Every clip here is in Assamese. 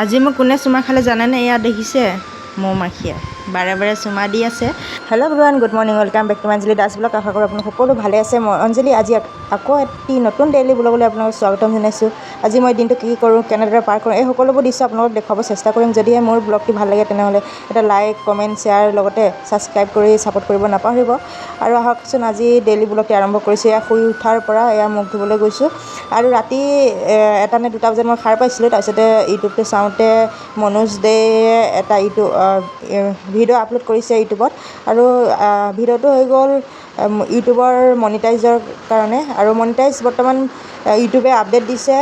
আজি মোক কোনে চুমা খালে জানেনে? এয়া দেখিছে মৌ-মাখিয়ে বাৰে বাৰে চুমা দি আছে। Hello' everyone, good morning, welcome back to Anjali Das blog. আশা কৰোঁ আপোনালোক সকলো ভালে আছে। মই অঞ্জলি আজি আকৌ এটি নতুন ডেইলি ব্লগলৈ আপোনালোকক স্বাগতম জনাইছোঁ। আজি মই দিনটো কি কৰোঁ, কেনেদৰে পাৰ কৰোঁ, এই সকলোবোৰ দৃশ্য আপোনালোকক দেখুৱাব চেষ্টা কৰিম। যদিহে মোৰ ব্লগটি ভাল লাগে তেনেহ'লে এটা লাইক, কমেণ্ট, শ্বেয়াৰ লগতে ছাবস্ক্ৰাইব কৰি ছাপোৰ্ট কৰিব নাপাহৰিব। আৰু আহকচোন আজি ডেইলি ব্লগটি আৰম্ভ কৰিছোঁ। এয়া শুই উঠাৰ পৰা এয়া মুখ ধুবলৈ গৈছোঁ আৰু ৰাতি 1টা নে 2টা বজাত মই সাৰ পাইছিলোঁ। তাৰপিছতে ইউটিউবটো চাওঁতে মনোজ দেয়ে এটা ভিডিঅ' আপলোড কৰিছে ইউটিউবত আৰু ভিডিঅ'টো হৈ গ'ল ইউটিউবৰ মনিটাইজৰ কাৰণে। আৰু মনিটাইজ বৰ্তমান ইউটিউবে আপডেট দিছে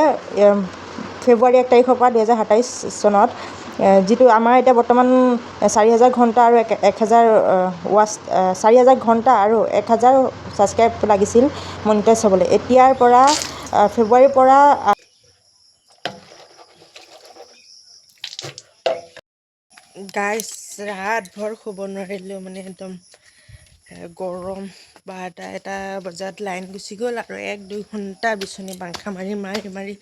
ফেব্ৰুৱাৰী 1 তাৰিখৰ পৰা 2027 চনত, যিটো আমাৰ এতিয়া বৰ্তমান 4,000 ঘণ্টা আৰু 1,000 4,000 ঘণ্টা আৰু 1,000 ছাবস্ক্ৰাইব লাগিছিল মনিটাইজ হ'বলৈ। এতিয়াৰ পৰা ফেব্ৰুৱাৰীৰ পৰা গাইছ ৰাত ভৰ শুব নোৱাৰিলোঁ, মানে একদম গৰম। 12টা বজাত লাইন গুচি গ'ল আৰু 1-2 ঘণ্টা বিচনী পাংখা মাৰি মাৰি মাৰি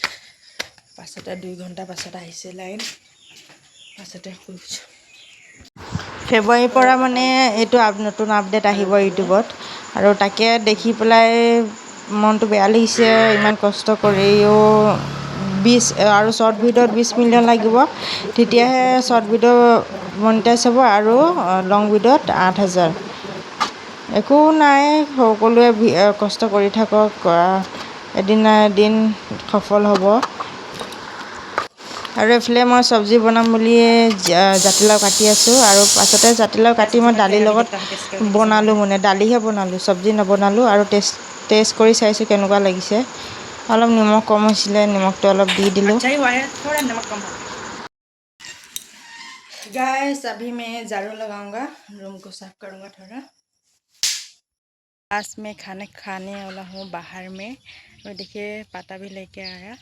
পাছতে 2 ঘণ্টা পাছত আহিছে লাইন, পাছতে শুইছোঁ। ফেব্ৰুৱাৰীৰ পৰা মানে এইটো নতুন আপডেট আহিব ইউটিউবত আৰু তাকে দেখি পেলাই মনটো বেয়া লাগিছে। ইমান কষ্ট কৰিও আৰু শ্বৰ্ট ভিডিঅ'ত 20 মিলিয়ন লাগিব, তেতিয়াহে শ্বৰ্ট ভিডিঅ' মনিটাইজ হ'ব আৰু লং ভিডিঅ'ত 8,000। একো নাই, সকলোৱে কষ্ট কৰি থাকক, এদিন না এদিন সফল হ'ব। আৰু এইফালে মই চব্জি বনাম বুলি জাতিলাও কাটি আছোঁ আৰু পাছতে জাতিলাও কাটি মই দালিৰ লগত বনালোঁ, মানে দালিহে বনালোঁ, চব্জি নবনালোঁ। আৰু টেষ্ট কৰি চাইছোঁ কেনেকুৱা লাগিছে। অলপ নিমখ কম হৈছিলে, নিমখটো অলপ দি দিলোঁ। गाइस अभी मैं झाड़ू लगाऊंगा, रूम को साफ करूंगा थोड़ा। आज मैं खाने वाला हूँ बाहर में, और देखिए पाता भी लेके आया।